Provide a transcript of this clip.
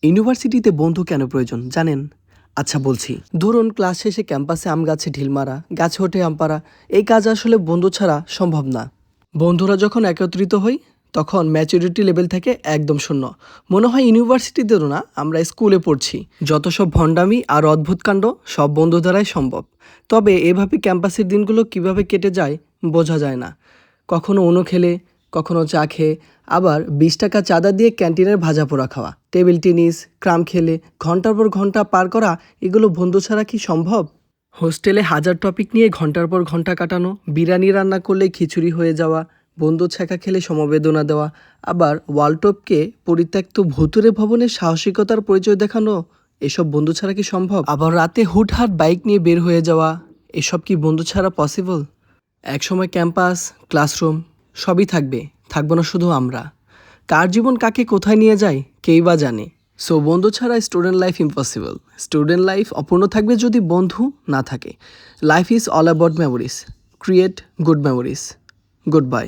ইউনিভার্সিটিতে বন্ধু কেন প্রয়োজন জানেন? আচ্ছা বলছি। ধরুন ক্লাস শেষে ক্যাম্পাসে আম গাছে ঢিল মারা, গাছে ওঠে আম পাড়া। এই কাজ আসলে বন্ধু ছাড়া সম্ভব না। বন্ধুরা যখন একত্রিত হই তখন ম্যাচুরিটি লেভেল থেকে একদম শূন্য। মনে হয় ইউনিভার্সিটিতেও না, আমরা স্কুলে পড়ছি। যত সব ভণ্ডামি আর অদ্ভুত কাণ্ড সব বন্ধু দ্বারাই সম্ভব। তবে এভাবে ক্যাম্পাসের দিনগুলো কিভাবে কেটে যায় বোঝা যায় না। কখনো অন্য খেলে, কখনো চা খেয়ে, আবার 20 টাকা চাঁদা দিয়ে ক্যান্টিনের ভাজা পোড়া খাওয়া, টেবিল টেনিস, ক্রাম খেলে ঘন্টার পর ঘন্টা পার করা, এগুলো বন্ধু ছাড়া কি সম্ভব? হোস্টেলে হাজার টপিক নিয়ে ঘন্টার পর ঘন্টা কাটানো, বিরিয়ানি রান্না করলে খিচুড়ি হয়ে যাওয়া, বন্ধু ছ্যাঁকা খেলে সমবেদনা দেওয়া, আবার ওয়ালটপকে পরিত্যক্ত ভুতুরে ভবনের সাহসিকতার পরিচয় দেখানো, এসব বন্ধু ছাড়া কি সম্ভব? আবার রাতে হুটহাট বাইক নিয়ে বের হয়ে যাওয়া, এসব কি বন্ধু ছাড়া পসিবল? একসময় ক্যাম্পাস, ক্লাসরুম সবই থাকবে, থাকবো না শুধু আমরা। কার জীবন কাকে কোথায় নিয়ে যায় কেই বা জানে। সো বন্ধু ছাড়া student life impossible. Student life অপূর্ণ থাকবে যদি বন্ধু না থাকে। Life is all about memories. Create good memories. Good bye.